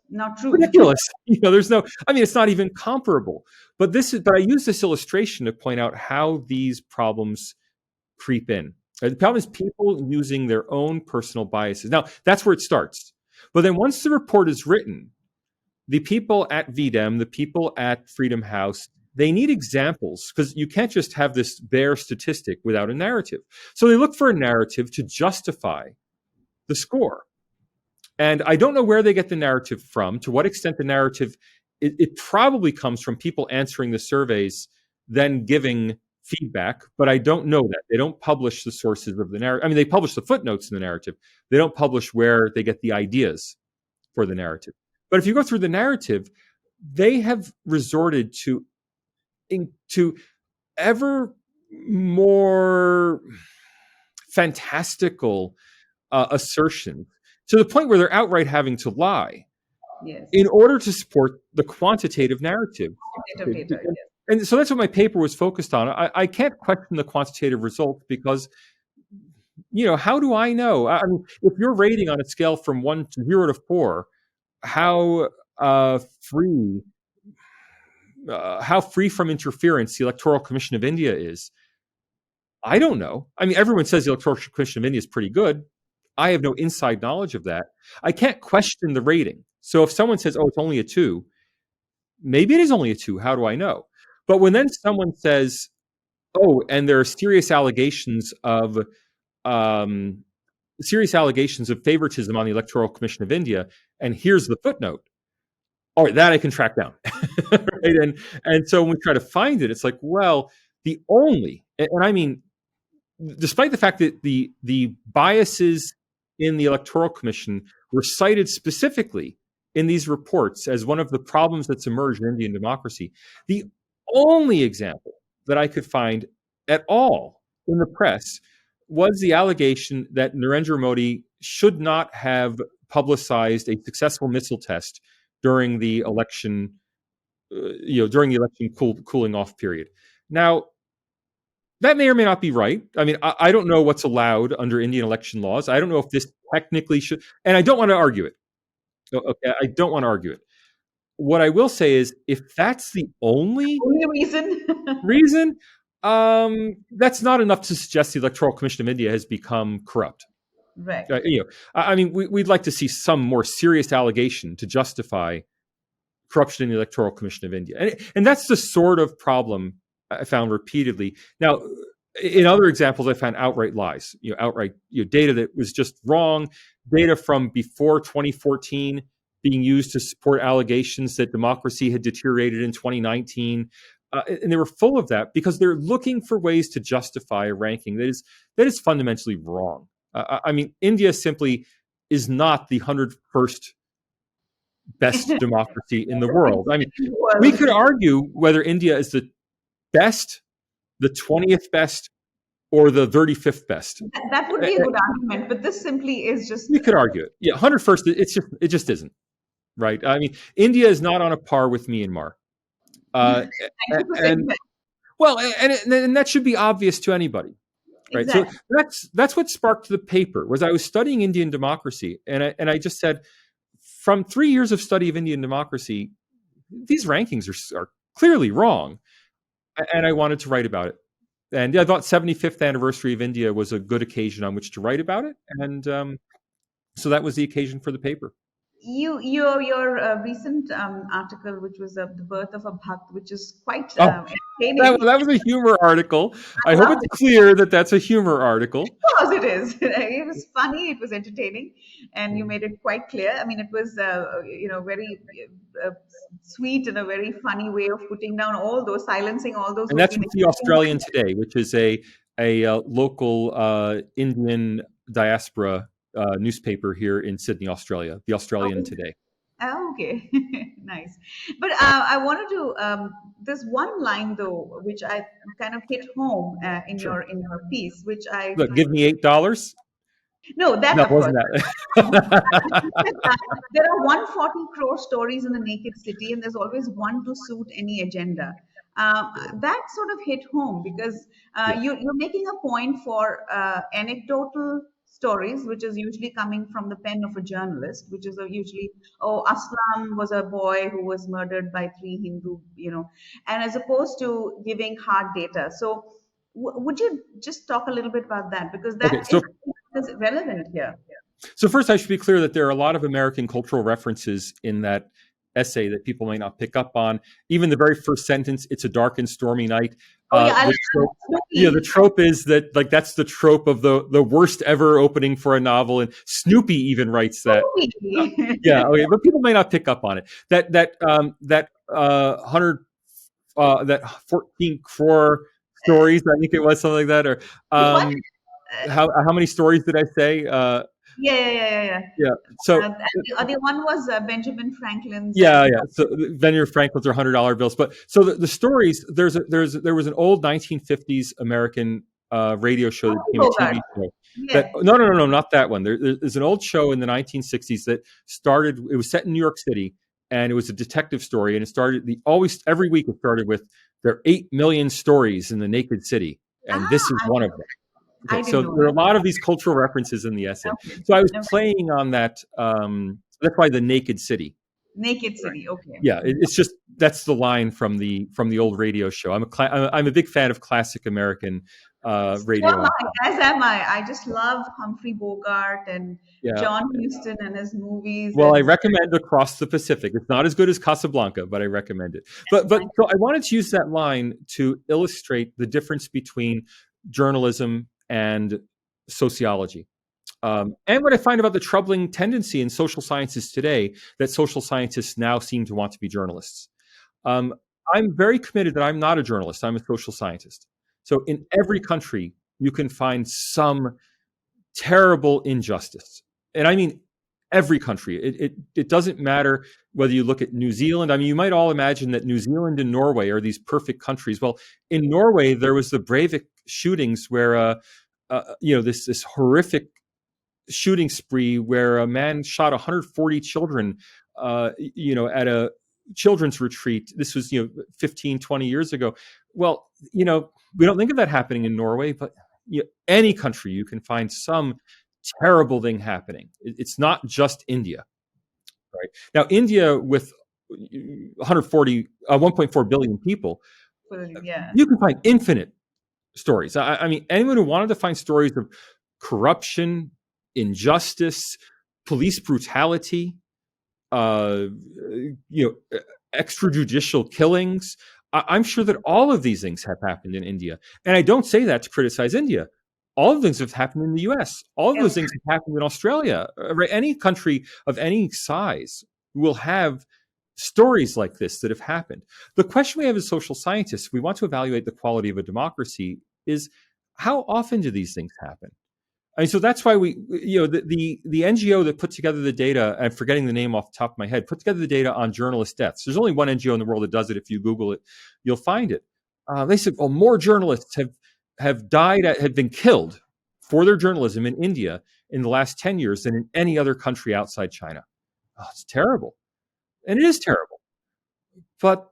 not true. Ridiculous. There's no, I mean, it's not even comparable. But I use this illustration to point out how these problems creep in. The problem is people using their own personal biases. Now, that's where it starts. But then once the report is written, the people at VDEM, the people at Freedom House, they need examples because you can't just have this bare statistic without a narrative. So they look for a narrative to justify the score. And I don't know where they get the narrative from, to what extent the narrative, it probably comes from people answering the surveys, then giving feedback, but I don't know that. They don't publish the sources of the narrative. I mean, they publish the footnotes in the narrative. They don't publish where they get the ideas for the narrative. But if you go through the narrative, they have resorted to ever more fantastical assertions to the point where they're outright having to lie in order to support the quantitative narrative. Data, yes. And so that's what my paper was focused on. I can't question the quantitative results because, how do I know? I mean, if you're rating on a scale from 0 to 4, how free from interference the Electoral Commission of India is, I don't know. I mean, everyone says the Electoral Commission of India is pretty good. I have no inside knowledge of that. I can't question the rating. So if someone says, oh, it's only a 2, maybe it is only a 2. How do I know? But when then someone says, oh, and there are serious allegations of favoritism on the Electoral Commission of India, and here's the footnote. All right, that I can track down. Right? And so when we try to find it, it's like, well, the only, and I mean, despite the fact that the biases in the Electoral Commission were cited specifically in these reports as one of the problems that's emerged in Indian democracy. The only example that I could find at all in the press was the allegation that Narendra Modi should not have publicized a successful missile test during the election, during the election cooling off period. Now, that may or may not be right. I mean, I don't know what's allowed under Indian election laws. I don't know if this technically should, and I don't want to argue it. Okay, I don't want to argue it. What I will say is, if that's the only reason, that's not enough to suggest the Electoral Commission of India has become corrupt. Right. I mean, we'd like to see some more serious allegation to justify corruption in the Electoral Commission of India, and that's the sort of problem I found repeatedly. Now, in other examples, I found outright lies, outright data that was just wrong, data from before 2014 being used to support allegations that democracy had deteriorated in 2019. And they were full of that because they're looking for ways to justify a ranking that is fundamentally wrong. I mean, India simply is not the 101st best democracy in the world. I mean, we could argue whether India is the best, the 20th best, or the 35th best. That would be a good argument, but this simply is just... We could argue it. Yeah, 101st, it just isn't, right? I mean, India is not on a par with Myanmar. And that should be obvious to anybody, right? Exactly. So that's what sparked the paper. Was I was studying Indian democracy, and I just said, from 3 years of study of Indian democracy, these rankings are clearly wrong, and I wanted to write about it. And I thought 75th anniversary of India was a good occasion on which to write about it, and so that was the occasion for the paper. Your recent article, which was the birth of a Bhakt, which is quite entertaining. That was a humor article. I hope it's clear that that's a humor article. Of course it is. It was funny. It was entertaining, and you made it quite clear. I mean, it was very sweet and a very funny way of putting down all those, silencing all those. And that's with the Australian Today, which is a local Indian diaspora newspaper here in Sydney, Australia, the Australian Today. Oh, okay. Nice. But I wanted to, there's one line though, which I kind of hit home in your piece, which I... Look, give me $8? No, that wasn't that. There are 140 crore stories in the naked city, and there's always one to suit any agenda. That sort of hit home because you're making a point for anecdotal stories, which is usually coming from the pen of a journalist, which is usually, Aslam was a boy who was murdered by 3 Hindu, and as opposed to giving hard data. So would you just talk a little bit about that? Because that is relevant here. So first, I should be clear that there are a lot of American cultural references in that essay that people might not pick up on. Even the very first sentence, "It's a dark and stormy night." The trope is that, like, that's the trope of the worst ever opening for a novel, and Snoopy even writes that. But people may not pick up on it. That 14 crore stories, I think it was something like that, or how many stories did I say? Yeah. So the one was Benjamin Franklin's. So Benjamin Franklin's are $100 bills. But so the stories, there was an old 1950s American radio show that became a TV show. Yeah. No, not that one. There's an old show in the 1960s that started. It was set in New York City, and it was a detective story. And it started every week. It started with there are 8 million stories in the naked city, and this is one of them. Okay, so there are a lot of these cultural references in the essay. Okay. So I was playing on that. That's why the naked city. Naked city. Okay. Yeah, it's just that's the line from the old radio show. I'm a big fan of classic American radio. As am I. I just love Humphrey Bogart and John Huston and his movies. Well, I recommend Across the Pacific. It's not as good as Casablanca, but I recommend it. But so I wanted to use that line to illustrate the difference between journalism and sociology. And what I find about the troubling tendency in social sciences today, that social scientists now seem to want to be journalists. I'm very committed that I'm not a journalist. I'm a social scientist. So in every country, you can find some terrible injustice. And I mean Every country. It doesn't matter whether you look at New Zealand. I mean, you might all imagine that New Zealand and Norway are these perfect countries. Well, in Norway, there was the Breivik shootings where, this horrific shooting spree where a man shot 140 children, at a children's retreat. This was, 15, 20 years ago. Well, we don't think of that happening in Norway, but any country you can find some terrible thing happening. It's not just India, right? Now, India with 1.4 billion people, Yeah. you can find infinite stories. I mean, anyone who wanted to find stories of corruption, injustice, police brutality, uh, extrajudicial killings. I'm sure that all of these things have happened in India. And I don't say that to criticize India. All of things have happened in the US. All of those things have happened in Australia. Right? Any country of any size will have stories like this that have happened. The question we have as social scientists, if we want to evaluate the quality of a democracy, is how often do these things happen? I mean, so that's why the NGO that put together the data, I'm forgetting the name off the top of my head, put together the data on journalist deaths. There's only one NGO in the world that does it. If you Google it, you'll find it. They said, well, more journalists have died, have been killed for their journalism in India in the last 10 years than in any other country outside China. Oh, it's terrible. And it is terrible. But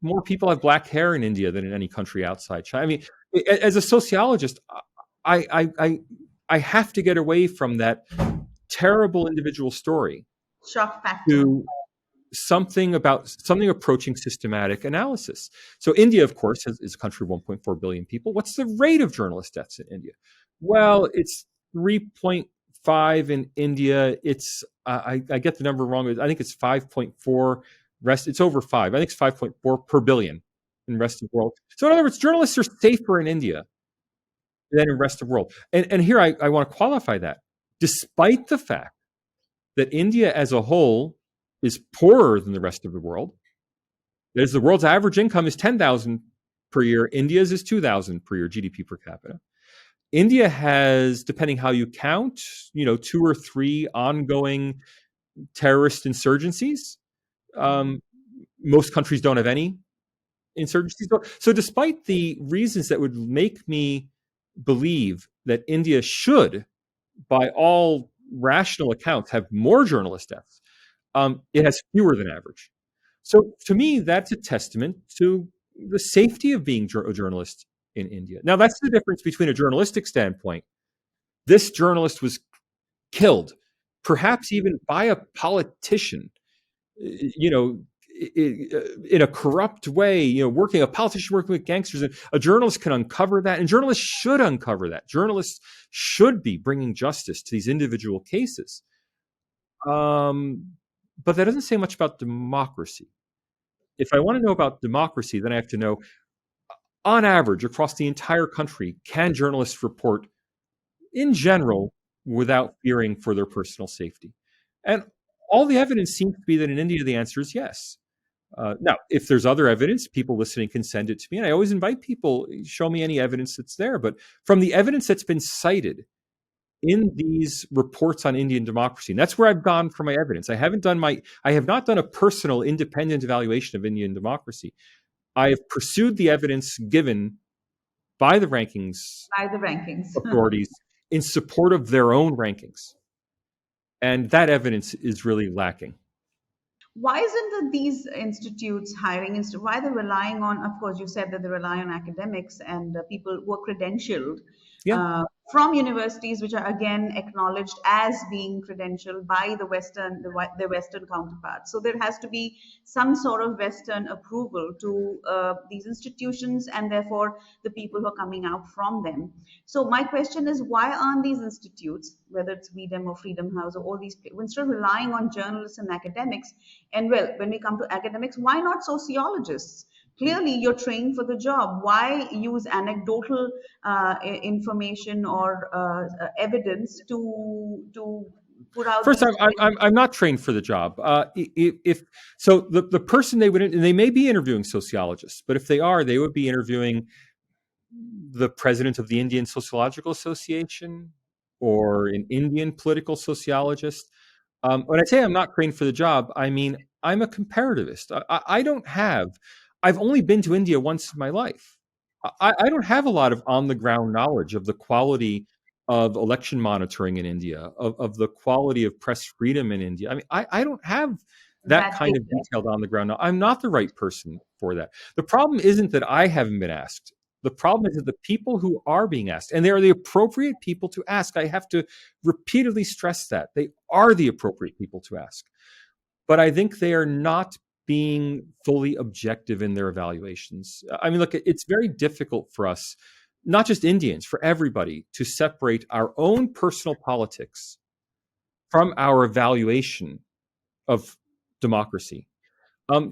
more people have black hair in India than in any country outside China. I mean, as a sociologist, I have to get away from that terrible individual story Shock factor. to something approaching systematic analysis. So India, of course, is a country of 1.4 billion people. What's the rate of journalist deaths in India? Well, it's 3.5 in India. It's I get the number wrong. I think it's 5.4. It's over 5. I think it's 5.4 per billion in the rest of the world. So in other words, journalists are safer in India than in the rest of the world. And here I want to qualify that. Despite the fact that India as a whole is poorer than the rest of the world, as the world's average income is 10,000 per year, India's is 2,000 per year GDP per capita. India has, depending how you count, 2 or 3 ongoing terrorist insurgencies. Most countries don't have any insurgencies. So despite the reasons that would make me believe that India should, by all rational accounts, have more journalist deaths, it has fewer than average. So to me, that's a testament to the safety of being a journalist in India. Now, that's the difference between a journalistic standpoint. This journalist was killed, perhaps even by a politician, in a corrupt way, a politician working with gangsters. And a journalist can uncover that, and journalists should uncover that. Journalists should be bringing justice to these individual cases. But that doesn't say much about democracy. If I want to know about democracy, then I have to know, on average, across the entire country, can journalists report in general without fearing for their personal safety? And all the evidence seems to be that in India, the answer is yes. Now, if there's other evidence, people listening can send it to me. And I always invite people, show me any evidence that's there. But from the evidence that's been cited in these reports on Indian democracy, and that's where I've gone for my evidence. I have not done a personal independent evaluation of Indian democracy. I have pursued the evidence given by the rankings authorities in support of their own rankings. And that evidence is really lacking. Why isn't that these institutes hiring, why they're relying on, of course, you said that they rely on academics and people who are credentialed from universities, which are again acknowledged as being credentialed by the Western counterparts. So there has to be some sort of Western approval to these institutions and therefore the people who are coming out from them. So my question is, why aren't these institutes, whether it's VDEM or Freedom House or all these, instead of relying on journalists and academics, and well, when we come to academics, why not sociologists? Clearly, you're trained for the job. Why use anecdotal information or evidence to put out? First, I'm not trained for the job. If so, the person they would, and they may be interviewing sociologists, but if they are, they would be interviewing the president of the Indian Sociological Association or an Indian political sociologist. When I say I'm not trained for the job, I mean I'm a comparativist. I don't have. I've only been to India once in my life. I don't have a lot of on the ground knowledge of the quality of election monitoring in India, of the quality of press freedom in India. I mean, I don't have that That kind of data. detailed on the ground. I'm not the right person for that. The problem isn't that I haven't been asked. The problem is that the people who are being asked, and they are the appropriate people to ask. I have to repeatedly stress that they are the appropriate people to ask. But I think they are not being fully objective in their evaluations. I mean, look, it's very difficult for us, not just Indians, for everybody to separate our own personal politics from our evaluation of democracy.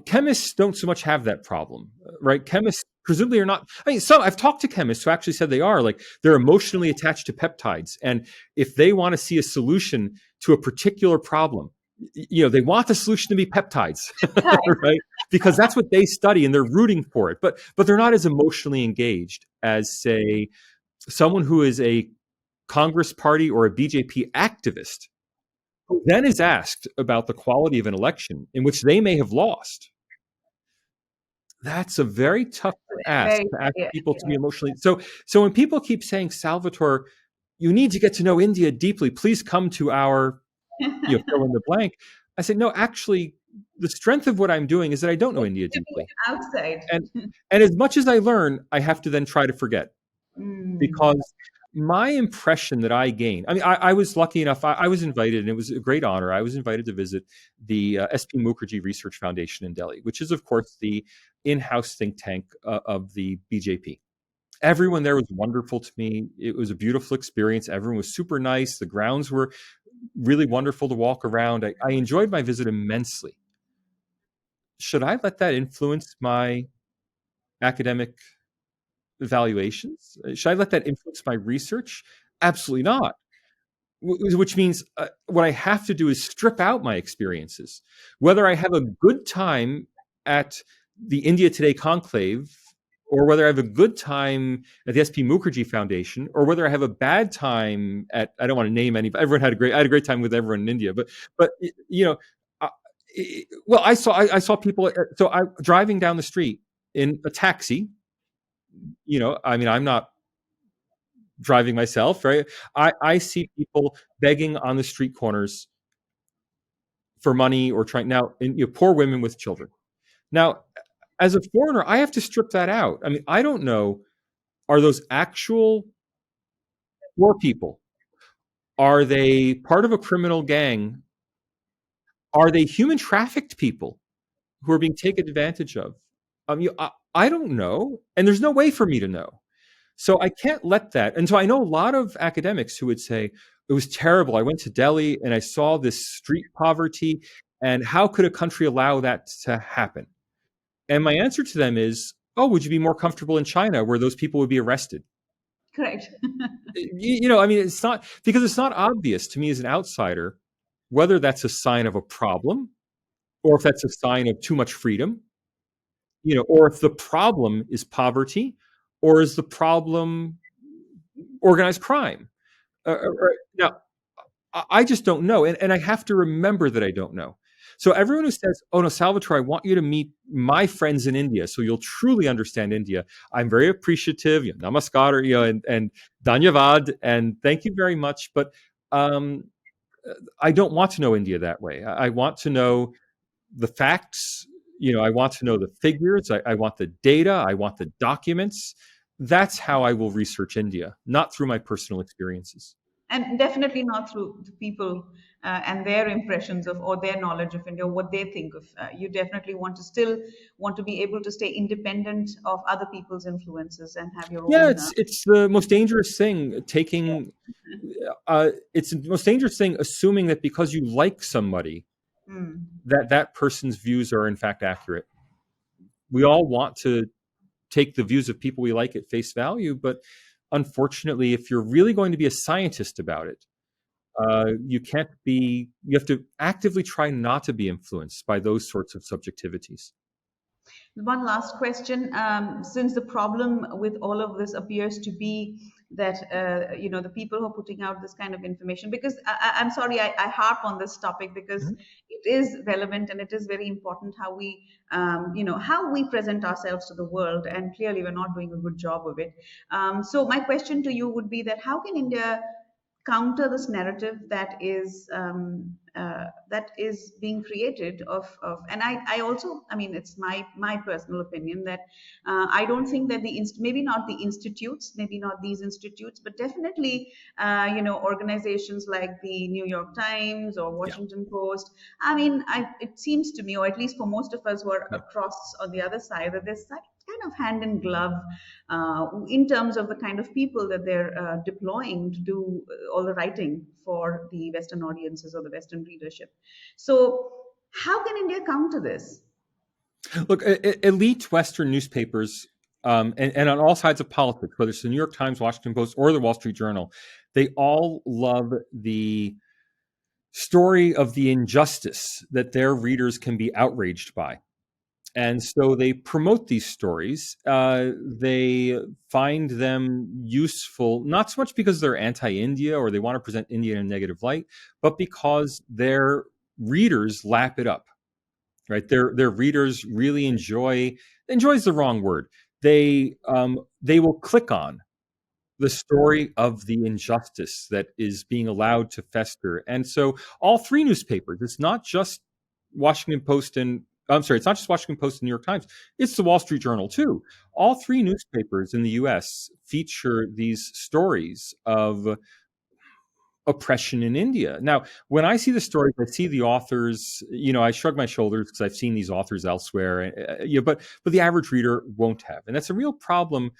Chemists don't so much have that problem, right? Chemists presumably are not. I mean, so I've talked to chemists who actually said they are like they're emotionally attached to peptides, and if they want to see a solution to a particular problem, they want the solution to be peptides, right? Because that's what they study, and they're rooting for it. But they're not as emotionally engaged as, say, someone who is a Congress Party or a BJP activist who then is asked about the quality of an election in which they may have lost. That's a very tough ask Very, to ask yeah, people to be emotionally. So when people keep saying, Salvatore, you need to get to know India deeply, please come to our, yeah. fill in the blank. I say, no, actually, the strength of what I'm doing is that I don't know It's India to be deeply. outside. And as much as I learn, I have to then try to forget. Mm. Because my impression that I gained, I mean, I was lucky enough, I was invited, and it was a great honor. I was invited to visit the S.P. Mukherjee Research Foundation in Delhi, which is, of course, the in house think tank of the BJP. Everyone there was wonderful to me. It was a beautiful experience. Everyone was super nice. The grounds were really wonderful to walk around. I enjoyed my visit immensely. Should I let that influence my academic evaluations? Should I let that influence my research? Absolutely not. Which means what I have to do is strip out my experiences. Whether I have a good time at the India Today conclave, or whether I have a good time at the SP Mukherjee Foundation, or whether I have a bad time at, I don't want to name any, but I had a great time with everyone in India. But uh, well, I saw people. So I driving down the street in a taxi. I mean, I'm not driving myself, right? I see people begging on the street corners for money or trying now, and poor women with children. Now, as a foreigner, I have to strip that out. I mean, I don't know, are those actual poor people? Are they part of a criminal gang? Are they human trafficked people who are being taken advantage of? I don't know, and there's no way for me to know. So I can't let that. And so I know a lot of academics who would say, it was terrible. I went to Delhi and I saw this street poverty. And how could a country allow that to happen? And my answer to them is, oh, would you be more comfortable in China where those people would be arrested? Correct. I mean, it's not because it's not obvious to me as an outsider whether that's a sign of a problem or if that's a sign of too much freedom, or if the problem is poverty or is the problem organized crime. Now, I just don't know, and I have to remember that I don't know. So everyone who says, "Oh no, Salvatore, I want you to meet my friends in India, so you'll truly understand India," I'm very appreciative. Namaskar, and dhanyavad, and thank you very much. But um, I don't want to know India that way. I want to know the facts. I want to know the figures. I want the data. I want the documents. That's how I will research India, not through my personal experiences. And definitely not through the people and their impressions of or their knowledge of India, what they think of. You definitely want to be able to stay independent of other people's influences and have your Yeah, own. it's the most dangerous thing. It's the most dangerous thing assuming that because you like somebody, Mm. that person's views are in fact accurate. We all want to take the views of people we like at face value, but unfortunately, if you're really going to be a scientist about it, you can't be. You have to actively try not to be influenced by those sorts of subjectivities. One last question. Since the problem with all of this appears to be that the people who are putting out this kind of information, because I'm sorry, I harp on this topic because Mhm. it is relevant and it is very important how we how we present ourselves to the world, and clearly we're not doing a good job of it. So my question to you would be that how can India counter this narrative that is being created of and I also, I mean, it's my personal opinion that I don't think that maybe not the institutes, maybe not these institutes, but definitely organizations like the New York Times or Yeah, Washington Post. I mean, it seems to me, or at least for most of us who are yeah. across on the other side, that there's that kind of hand in glove in terms of the kind of people that they're deploying to do all the writing for the Western audiences or the Western readership. So, how can India counter this? Look, elite Western newspapers, and on all sides of politics, whether it's the New York Times, Washington Post, or the Wall Street Journal, they all love the story of the injustice that their readers can be outraged by. And so they promote these stories. They find them useful, not so much because they're anti India or they want to present India in a negative light, but because their readers lap it up. Right, their readers really enjoys the wrong word. They will click on the story of the injustice that is being allowed to fester. And so all three newspapers, it's not just Washington Post and I'm sorry, it's not just Washington Post and New York Times, it's the Wall Street Journal too. All three newspapers in the US feature these stories of oppression in India. Now, when I see the stories, I see the authors. I shrug my shoulders because I've seen these authors elsewhere. But the average reader won't have, and that's a real problem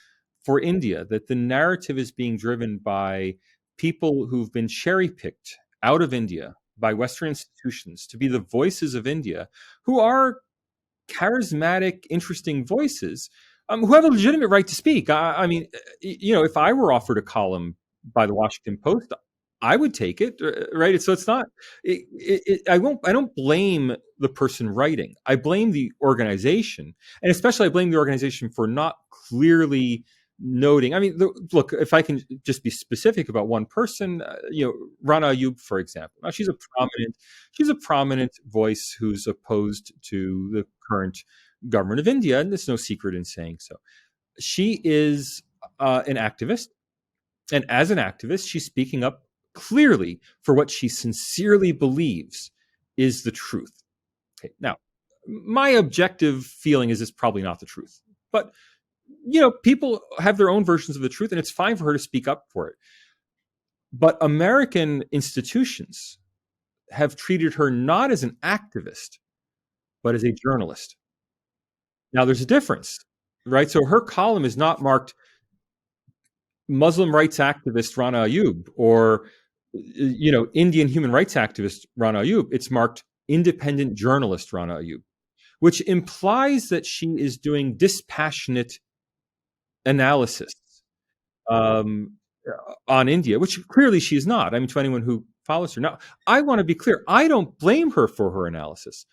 for India. That the narrative is being driven by people who've been cherry picked out of India by Western institutions to be the voices of India, who are charismatic, interesting voices who have a legitimate right to speak. I mean, if I were offered a column by the Washington Post, I would take it, right? So it's not. I won't. I don't blame the person writing. I blame the organization, and especially I blame the organization for not clearly noting. I mean, look. If I can just be specific about one person, Rana Ayub, for example. Now she's a prominent voice who's opposed to the current government of India, and there's no secret in saying so. She is an activist, and as an activist, she's speaking up clearly for what she sincerely believes is the truth. Okay, now, my objective feeling is it's probably not the truth, but people have their own versions of the truth, and it's fine for her to speak up for it. But American institutions have treated her not as an activist, but as a journalist. Now, there's a difference, right? So her column is not marked Muslim rights activist Rana Ayub or Indian human rights activist Rana Ayub. It's marked independent journalist Rana Ayub, which implies that she is doing dispassionate analysis um, on India, which clearly she is not. I mean, to anyone who follows her. Now, I want to be clear. I don't blame her for her analysis.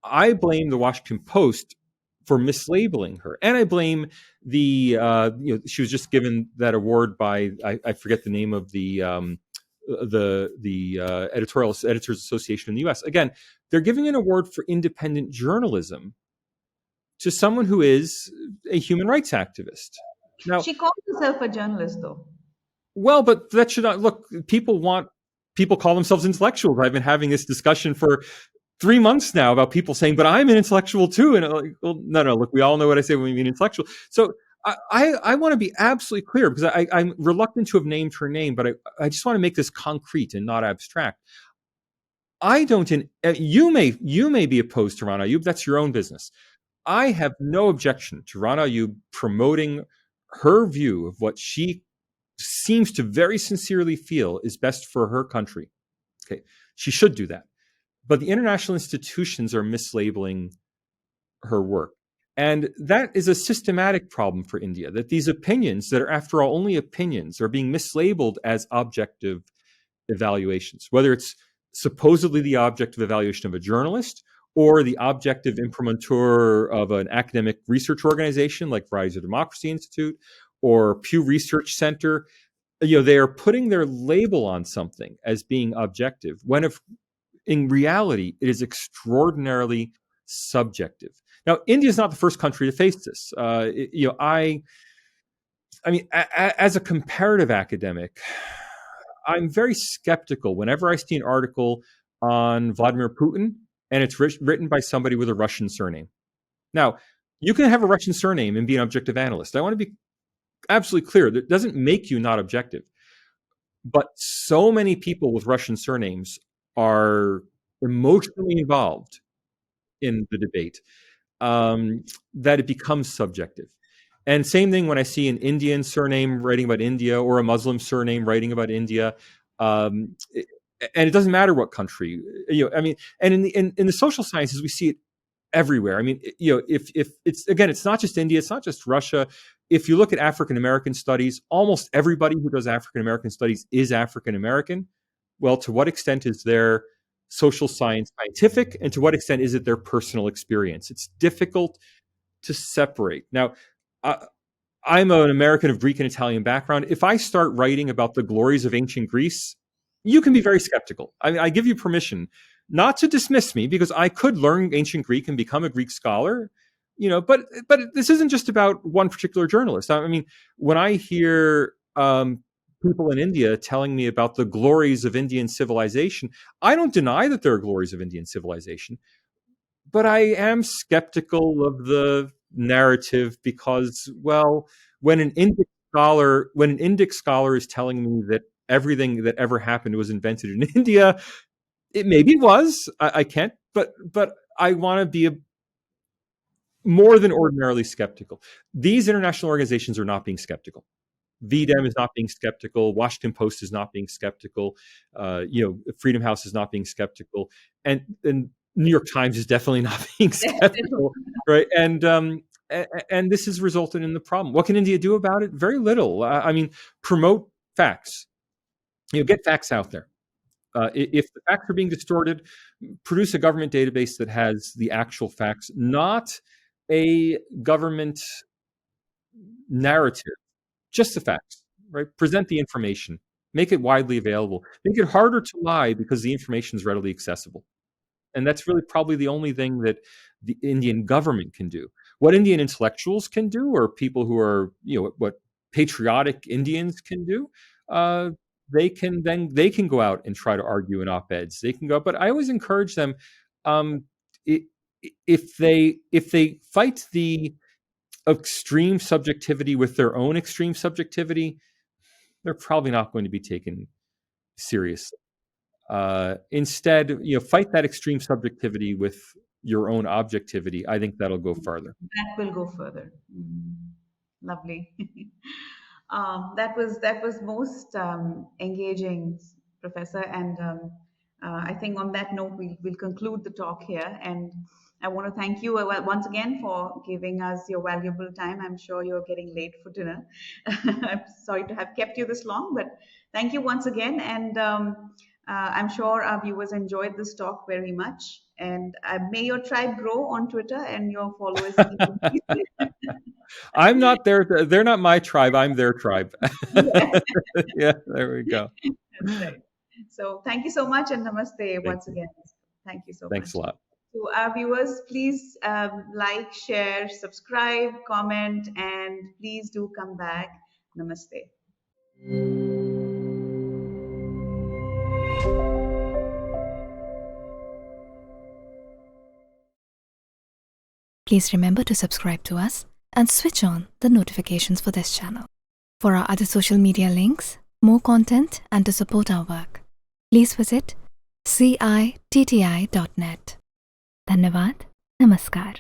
I blame the Washington Post for mislabeling her, and I blame she was just given that award by I forget the name of the Editors Association in the U.S. Again, they're giving an award for independent journalism to someone who is a human rights activist. Now, She calls herself a journalist, though. well, but that should not look. People call themselves intellectuals. I've been having this discussion for 3 months now about people saying, "But I'm an intellectual too." And like, well, no. Look, we all know what I say when we mean intellectual. So I want to be absolutely clear because I'm reluctant to have named her name, but I just want to make this concrete and not abstract. I don't. You may be opposed to Rana Ayub. That's your own business. I have no objection to Rana Ayub promoting her view of what she seems to very sincerely feel is best for her country. Okay, she should do that. But the international institutions are mislabeling her work. And that is a systematic problem for India, that these opinions that are, after all, only opinions are being mislabeled as objective evaluations, whether it's supposedly the objective evaluation of a journalist or the objective imprimatur of an academic research organization like Rise of Democracy Institute or Pew Research Center. they are putting their label on something as being objective, when if in reality it is extraordinarily subjective. Now, India is not the first country to face this. I mean, as a comparative academic, I'm very skeptical whenever I see an article on Vladimir Putin and it's written by somebody with a Russian surname. Now, you can have a Russian surname and be an objective analyst. I want to be absolutely clear. That doesn't make you not objective. But so many people with Russian surnames are emotionally involved in the debate that it becomes subjective. And same thing when I see an Indian surname writing about India or a Muslim surname writing about India. And it doesn't matter what country. And in the social sciences, we see it everywhere. I mean, if it's not just India, it's not just Russia. If you look at African American studies, almost everybody who does African American studies is African American. Well, to what extent is their social science scientific, and to what extent is it their personal experience? It's difficult to separate. Now, I'm an American of Greek and Italian background. If I start writing about the glories of ancient Greece, you can be very skeptical. I mean, I give you permission not to dismiss me, because I could learn ancient Greek and become a Greek scholar, but this isn't just about one particular journalist. I mean, when I hear people in India telling me about the glories of Indian civilization, I don't deny that there are glories of Indian civilization, but I am skeptical of the narrative because, well, when an Indic scholar is telling me that everything that ever happened was invented in India, it maybe was. I can't, but I want to be more than ordinarily skeptical. These international organizations are not being skeptical. VDEM is not being skeptical. Washington Post is not being skeptical. Freedom House is not being skeptical, and New York Times is definitely not being skeptical, right? And this has resulted in the problem. What can India do about it? Very little. I mean, promote facts. Get facts out there. If the facts are being distorted, produce a government database that has the actual facts, not a government narrative, just the facts, right? Present the information, make it widely available, make it harder to lie because the information is readily accessible. And that's really probably the only thing that the Indian government can do. What Indian intellectuals can do, or people who are, what patriotic Indians can do, they can go out and try to argue in op-eds. They can go, but I always encourage them, if they fight the extreme subjectivity with their own extreme subjectivity, they're probably not going to be taken seriously. Instead, fight that extreme subjectivity with your own objectivity. I think that'll go farther. That will go further. Lovely. That was most engaging, Professor. And I think on that note, we'll conclude the talk here. And I want to thank you once again for giving us your valuable time. I'm sure you're getting late for dinner. I'm sorry to have kept you this long, but thank you once again. And I'm sure our viewers enjoyed this talk very much. And may your tribe grow on Twitter and your followers. I'm not they're not my tribe. I'm their tribe. Yeah, there we go. That's right. So thank you so much, and namaste once again. Thank you so much. Thanks a lot. To our viewers, please like, share, subscribe, comment, and please do come back. Namaste. Please remember to subscribe to us and switch on the notifications for this channel. For our other social media links, more content, and to support our work, please visit citti.net. Dhanyavad. Namaskar.